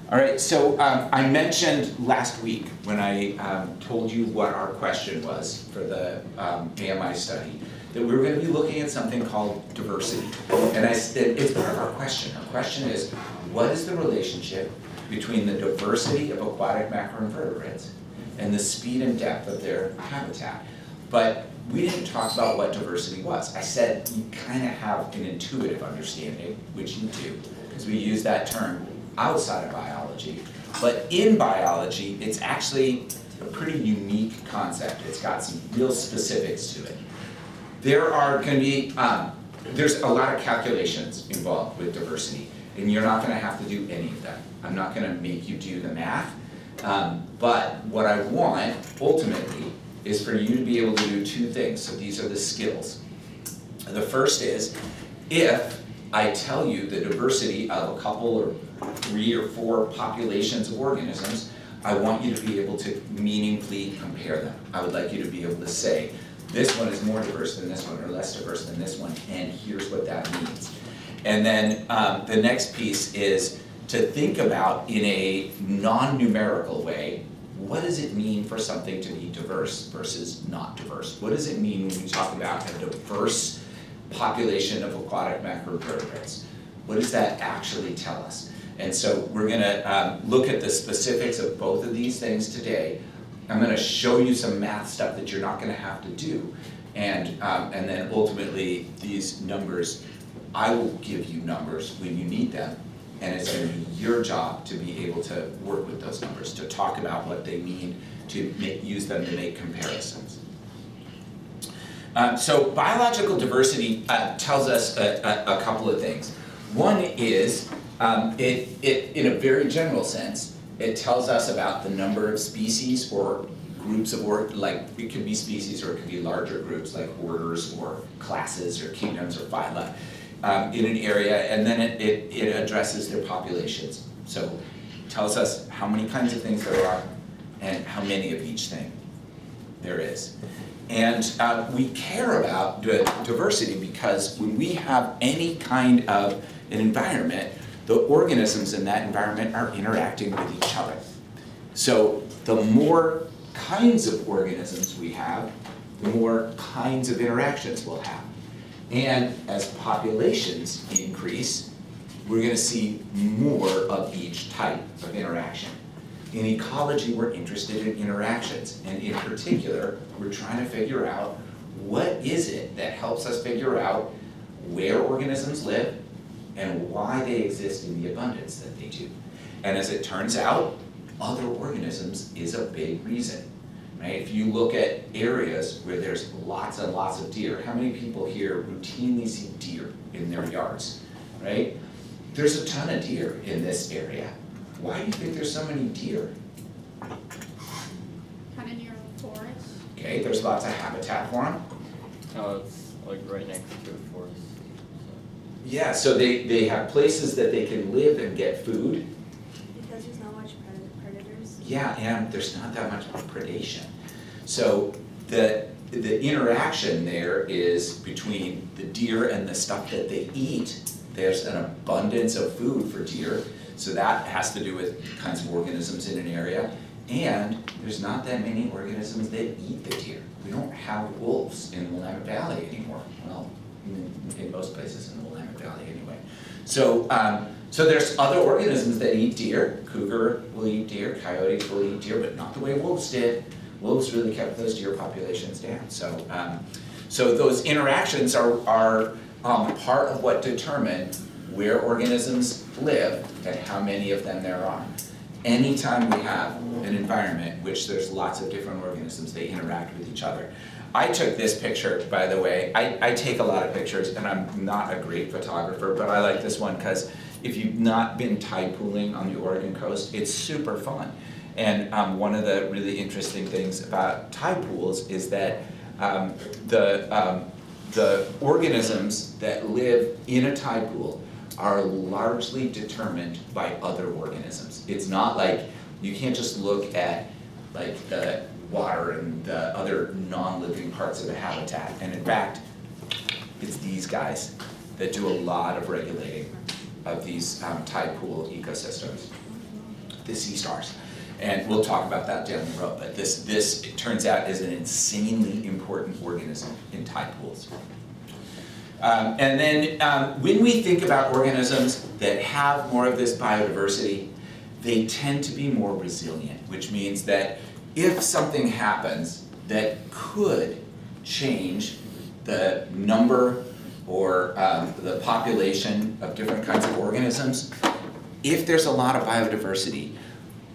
All right, so I mentioned last week when I told you what our question was for the AMI study, that we were going to be looking at something called diversity. And I said, it's part of our question. Our question is, what is the relationship between the diversity of aquatic macroinvertebrates and the speed and depth of their habitat? But we didn't talk about what diversity was. I said you kind of have an intuitive understanding, which you do, because we use that term outside of biology. But in biology, it's actually a pretty unique concept. It's got some real specifics to it. There are going to be, there's a lot of calculations involved with diversity, and you're not going to have to do any of them. I'm not going to make you do the math, but what I want, ultimately, is for you to be able to do two things. So these are the skills. The first is, if I tell you the diversity of a couple or 3 or 4 populations of organisms, I want you to be able to meaningfully compare them. I would like you to be able to say, this one is more diverse than this one, or less diverse than this one, and here's what that means. And then the next piece is to think about, in a non-numerical way, what does it mean for something to be diverse versus not diverse? What does it mean when we talk about a diverse population of aquatic macroinvertebrates? What does that actually tell us? And so we're going to look at the specifics of both of these things today. I'm going to show you some math stuff that you're not going to have to do. And then ultimately, these numbers, I will give you numbers when you need them. And it's going to be your job to be able to work with those numbers, to talk about what they mean, to use them to make comparisons. So biological diversity tells us a couple of things. One is, in a very general sense, it tells us about the number of species or groups of like it could be species or it could be larger groups like orders or classes or kingdoms or phyla in an area, and then it addresses their populations. So it tells us how many kinds of things there are and how many of each thing there is. And we care about diversity because when we have any kind of an environment, the organisms in that environment are interacting with each other. So the more kinds of organisms we have, the more kinds of interactions we'll have. And as populations increase, we're going to see more of each type of interaction. In ecology, we're interested in interactions, and in particular, we're trying to figure out what is it that helps us figure out where organisms live and why they exist in the abundance that they do. And as it turns out, other organisms is a big reason. Right? If you look at areas where there's lots and lots of deer, how many people here routinely see deer in their yards? Right? There's a ton of deer in this area. Why do you think there's so many deer? Kind of near the forest. Okay, there's lots of habitat for them. Oh, it's like right next to a forest. Yeah, so they have places that they can live and get food. Because there's not much predators. Yeah, and there's not that much predation. So the interaction there is between the deer and the stuff that they eat. There's an abundance of food for deer, so that has to do with kinds of organisms in an area. And there's not that many organisms that eat the deer. We don't have wolves in the Willamette Valley anymore. Well, in most places in the Willamette Valley anyway. So, so there's other organisms that eat deer. Cougar will eat deer, coyotes will eat deer, but not the way wolves did. Wolves really kept those deer populations down. So, so those interactions are part of what determine where organisms live and how many of them there are. Anytime we have an environment in which there's lots of different organisms, they interact with each other. I took this picture, by the way. I take a lot of pictures, and I'm not a great photographer, but I like this one because if you've not been tide pooling on the Oregon coast, it's super fun. And one of the really interesting things about tide pools is that the organisms that live in a tide pool are largely determined by other organisms. It's not like you can't just look at like the water and the other non-living parts of the habitat. And in fact, it's these guys that do a lot of regulating of these tide pool ecosystems. the sea stars. And we'll talk about that down the road, but this it turns out, is an insanely important organism in tide pools. And then when we think about organisms that have more of this biodiversity, they tend to be more resilient, which means that if something happens that could change the number or the population of different kinds of organisms, if there's a lot of biodiversity,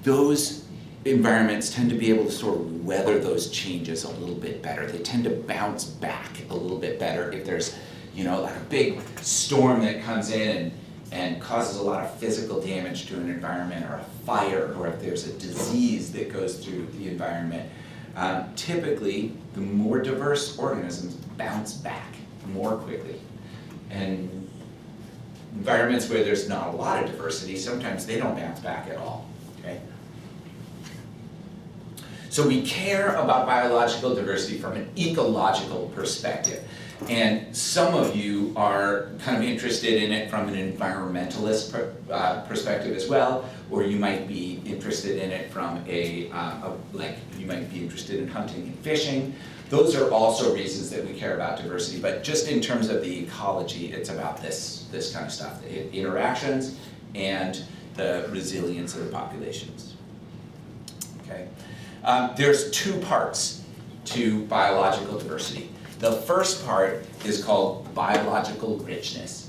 those environments tend to be able to sort of weather those changes a little bit better. They tend to bounce back a little bit better if there's, you know, like a big storm that comes in and causes a lot of physical damage to an environment, or a fire, or if there's a disease that goes through the environment. Typically, the more diverse organisms bounce back more quickly. And environments where there's not a lot of diversity, sometimes they don't bounce back at all, okay? So we care about biological diversity from an ecological perspective. And some of you are kind of interested in it from an environmentalist perspective as well, or you might be interested in it from like you might be interested in hunting and fishing. Those are also reasons that we care about diversity, but just in terms of the ecology, it's about this kind of stuff, the interactions and the resilience of the populations. Okay. There's two parts to biological diversity. The first part is called biological richness.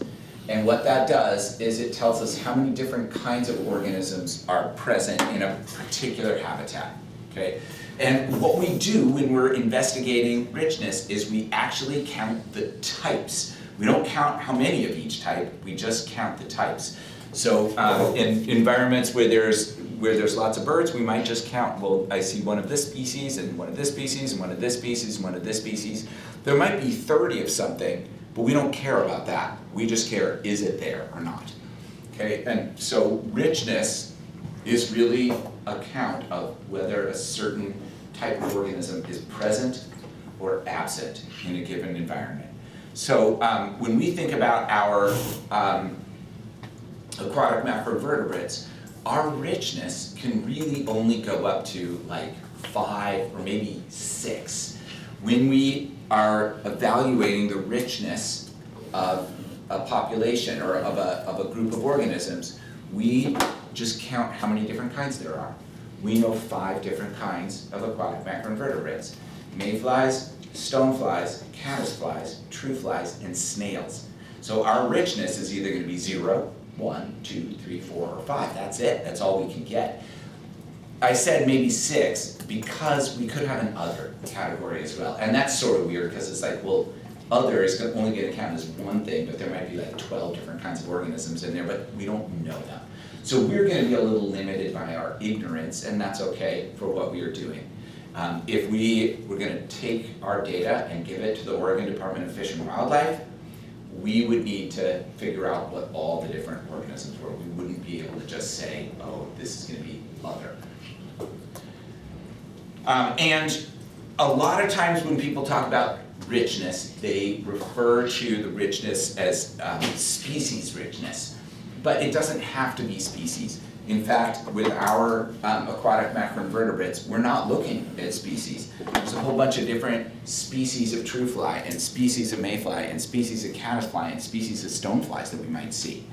And what that does is it tells us how many different kinds of organisms are present in a particular habitat, okay? And what we do when we're investigating richness is we actually count the types. We don't count how many of each type, we just count the types. So in environments where there's lots of birds, we might just count, well, I see one of this species, and one of this species, and one of this species, and one of this species. There might be 30 of something, but we don't care about that. We just care, is it there or not? Okay, and so richness is really a count of whether a certain type of organism is present or absent in a given environment. So when we think about our aquatic macrovertebrates, our richness can really only go up to like 5 or maybe 6. When we are evaluating the richness of a population or of a group of organisms, we just count how many different kinds there are. We know 5 different kinds of aquatic macroinvertebrates: mayflies, stoneflies, caddisflies, true flies, and snails. So our richness is either going to be 0, 1, 2, 3, 4, or 5. That's it. That's all we can get. I said maybe 6 because we could have an other category as well. And that's sort of weird because it's like, well, other is only going to count as one thing, but there might be like 12 different kinds of organisms in there, but we don't know them. So we're going to be a little limited by our ignorance, and that's okay for what we are doing. If we were going to take our data and give it to the Oregon Department of Fish and Wildlife, we would need to figure out what all the different organisms were. We wouldn't be able to just say, oh, this is going to be other. And a lot of times when people talk about richness, they refer to the richness as species richness. But it doesn't have to be species. In fact, with our aquatic macroinvertebrates, we're not looking at species. There's a whole bunch of different species of true fly, and species of mayfly, and species of caddisfly, and species of stoneflies that we might see.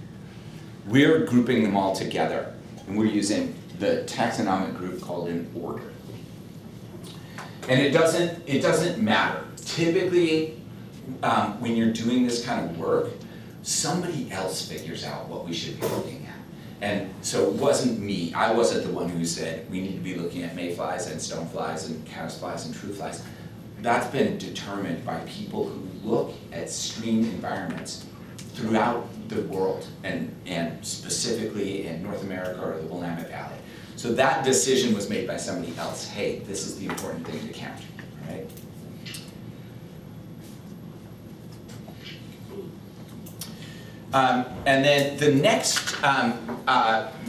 We're grouping them all together, and we're using the taxonomic group called an order. And it doesn't matter. Typically, when you're doing this kind of work, somebody else figures out what we should be looking at. And so it wasn't me. I wasn't the one who said we need to be looking at mayflies and stoneflies and caddisflies and true flies. That's been determined by people who look at stream environments throughout the world, and specifically in North America or the Willamette Valley. So that decision was made by somebody else. Hey, this is the important thing to count, right? And then the next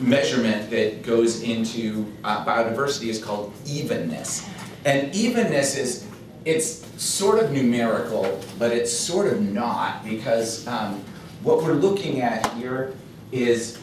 measurement that goes into biodiversity is called evenness. And evenness it's sort of numerical, but it's sort of not, because what we're looking at here is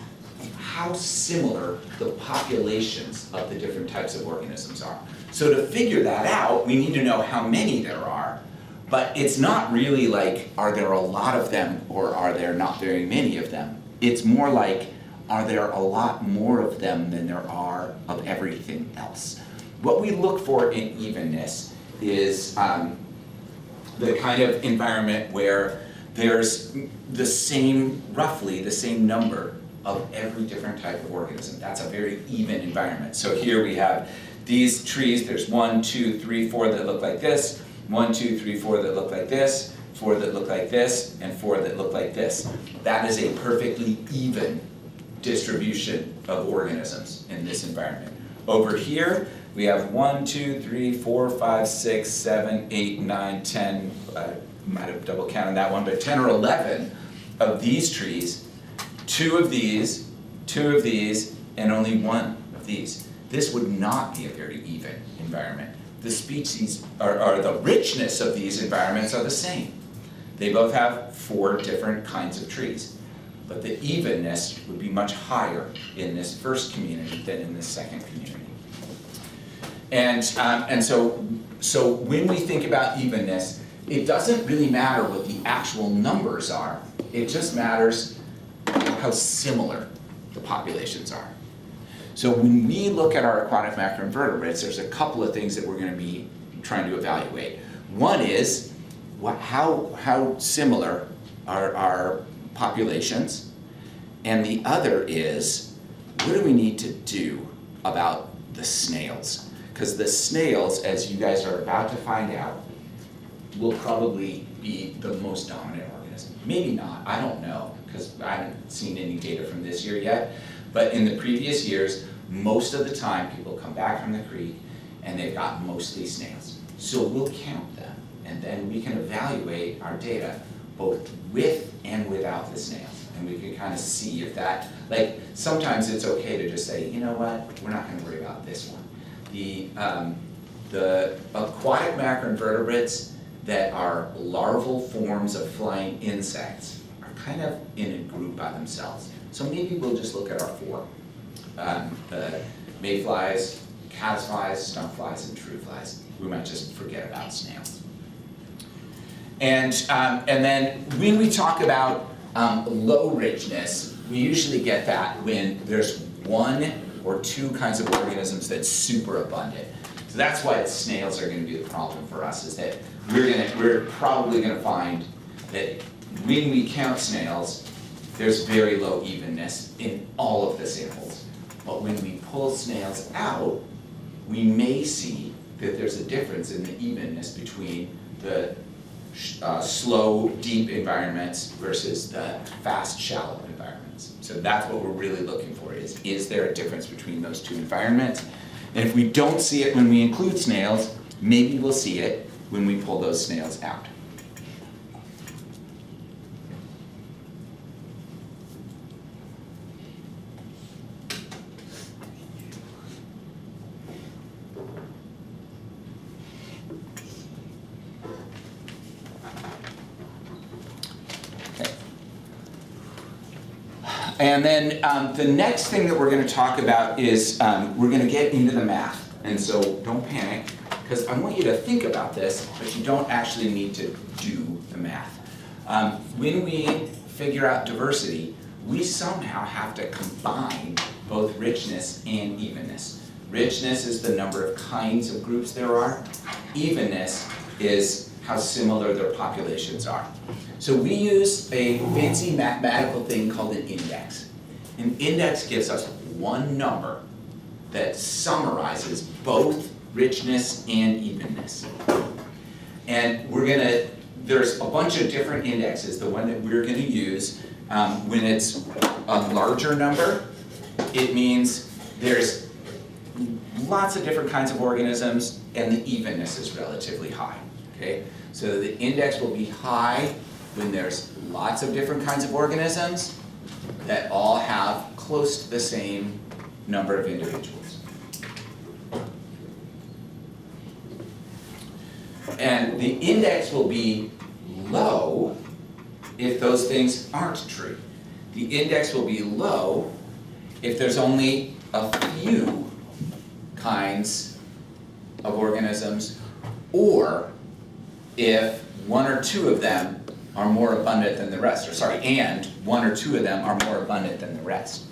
how similar the populations of the different types of organisms are. So to figure that out, we need to know how many there are, but it's not really like, are there a lot of them or are there not very many of them? It's more like, are there a lot more of them than there are of everything else? What we look for in evenness is the kind of environment where there's the same, roughly the same number of every different type of organism. That's a very even environment. So here we have these trees, there's 1, 2, 3, 4 that look like this, 1, 2, 3, 4 that look like this, 4 that look like this, and 4 that look like this. That is a perfectly even distribution of organisms in this environment. Over here, we have 1, 2, 3, 4, 5, 6, 7, 8, 9, 10, I might have double counted that one, but 10 or 11 of these trees, 2 of these, and only 1 of these. This would not be a very even environment. The species, or the richness of these environments are the same. They both have 4 different kinds of trees. But the evenness would be much higher in this first community than in this second community. And so when we think about evenness, it doesn't really matter what the actual numbers are. It just matters how similar the populations are. So when we look at our aquatic macroinvertebrates, there's a couple of things that we're going to be trying to evaluate. One is how similar are our populations, and the other is what do we need to do about the snails? Because the snails, as you guys are about to find out, will probably be the most dominant organism. Maybe not, I don't know, because I haven't seen any data from this year yet, but in the previous years, most of the time people come back from the creek and they've got mostly snails. So we'll count them, and then we can evaluate our data both with and without the snails. And we can kind of see if that, like, sometimes it's okay to just say, you know what, we're not going to worry about this one. The aquatic macroinvertebrates that are larval forms of flying insects are kind of in a group by themselves. So maybe we'll just look at our 4. The mayflies, caddisflies, stunkflies, and true flies. We might just forget about snails. And then when we talk about low richness, we usually get that when there's 1 or 2 kinds of organisms that's super abundant. So that's why the snails are going to be the problem for us, is that we're probably going to find that when we count snails, there's very low evenness in all of the samples. But when we pull snails out, we may see that there's a difference in the evenness between the slow, deep environments versus the fast, shallow environments. So that's what we're really looking for, is there a difference between those 2 environments? And if we don't see it when we include snails, maybe we'll see it when we pull those snails out. And then the next thing that we're going to talk about is we're going to get into the math. And so don't panic, because I want you to think about this, but you don't actually need to do the math. When we figure out diversity, we somehow have to combine both richness and evenness. Richness is the number of kinds of groups there are. Evenness is how similar their populations are. So we use a fancy mathematical thing called an index. An index gives us one number that summarizes both richness and evenness. And there's a bunch of different indexes. The one that we're going to use, when it's a larger number, it means there's lots of different kinds of organisms and the evenness is relatively high. Okay? So the index will be high when there's lots of different kinds of organisms that all have close to the same number of individuals. And the index will be low if those things aren't true. The index will be low if there's only a few kinds of organisms, or if one or two of them are more abundant than the rest, and one or two of them are more abundant than the rest.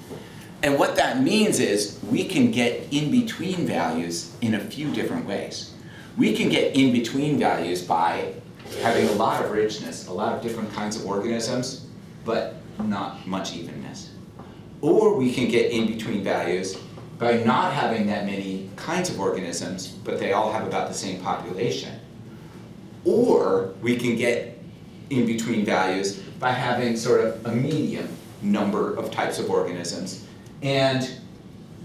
And what that means is we can get in-between values in a few different ways. We can get in-between values by having a lot of richness, a lot of different kinds of organisms, but not much evenness. Or we can get in-between values by not having that many kinds of organisms, but they all have about the same population. Or we can get in-between values by having sort of a medium number of types of organisms and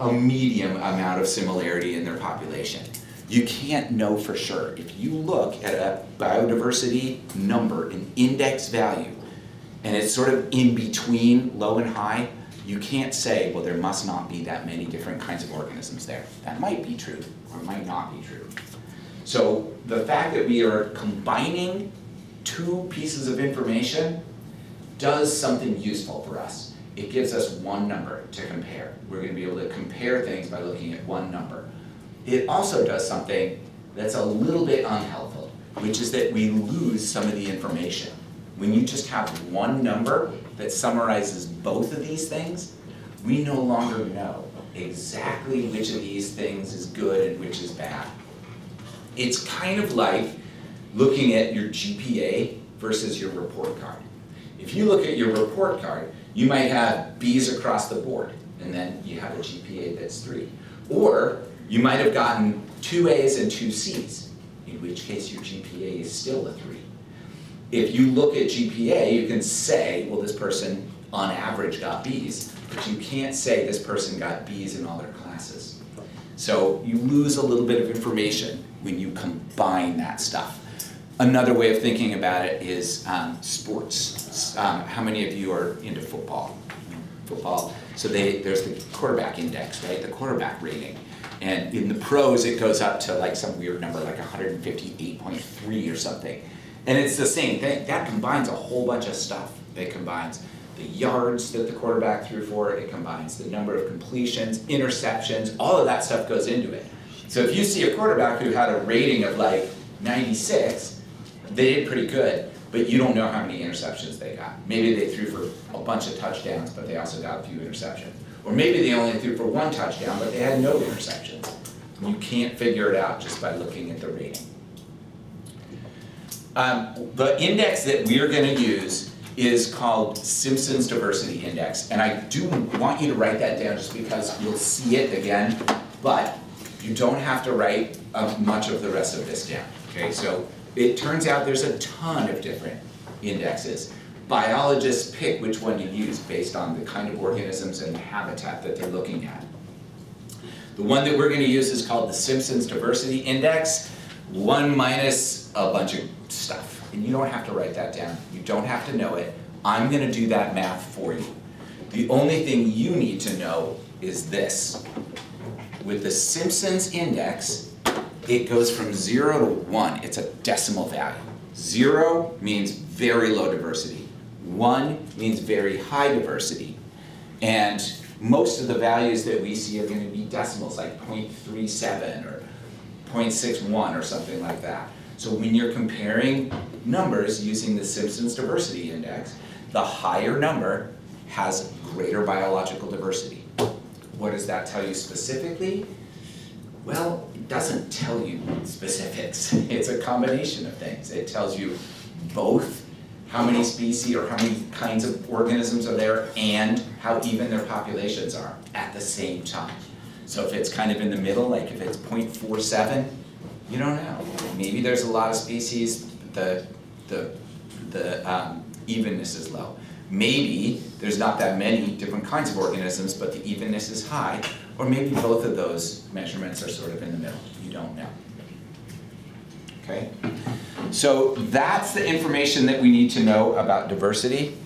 a medium amount of similarity in their population. You can't know for sure. If you look at a biodiversity number, an index value, and it's sort of in between low and high, you can't say, well, there must not be that many different kinds of organisms there. That might be true, or it might not be true. So the fact that we are combining two pieces of information does something useful for us. It gives us one number to compare. We're going to be able to compare things by looking at one number. It also does something that's a little bit unhelpful, which is that we lose some of the information. When you just have one number that summarizes both of these things, we no longer know exactly which of these things is good and which is bad. It's kind of like looking at your GPA versus your report card. If you look at your report card, you might have B's across the board, and then you have a GPA that's 3. Or you might have gotten 2 A's and 2 C's, in which case your GPA is still a 3. If you look at GPA, you can say, well, this person on average got B's, but you can't say this person got B's in all their classes. So you lose a little bit of information when you combine that stuff. Another way of thinking about it is sports. How many of you are into football? Football. So there's the quarterback index, right? The quarterback rating. And in the pros, it goes up to like some weird number, like 158.3 or something. And it's the same thing. That combines a whole bunch of stuff. It combines the yards that the quarterback threw for it. It combines the number of completions, interceptions, all of that stuff goes into it. So if you see a quarterback who had a rating of like 96, they did pretty good, but you don't know how many interceptions they got. Maybe they threw for a bunch of touchdowns, but they also got a few interceptions. Or maybe they only threw for 1 touchdown, but they had no interceptions. You can't figure it out just by looking at the rating. The index that we're going to use is called Simpson's Diversity Index. And I do want you to write that down just because you'll see it again, but you don't have to write much of the rest of this down. Okay, so it turns out there's a ton of different indexes. Biologists pick which one to use based on the kind of organisms and habitat that they're looking at. The one that we're going to use is called the Simpson's Diversity Index, 1 minus a bunch of stuff. And you don't have to write that down. You don't have to know it. I'm going to do that math for you. The only thing you need to know is this. With the Simpson's Index, it goes from 0 to 1. It's a decimal value. 0 means very low diversity. 1 means very high diversity. And most of the values that we see are going to be decimals, like 0.37 or 0.61 or something like that. So when you're comparing numbers using the Simpson's Diversity Index, the higher number has greater biological diversity. What does that tell you specifically? Well, it doesn't tell you specifics. It's a combination of things. It tells you both how many species or how many kinds of organisms are there and how even their populations are at the same time. So if it's kind of in the middle, like if it's 0.47, you don't know. Maybe there's a lot of species, the evenness is low. Maybe there's not that many different kinds of organisms, but the evenness is high. Or maybe both of those measurements are sort of in the middle. You don't know. Okay? So that's the information that we need to know about diversity.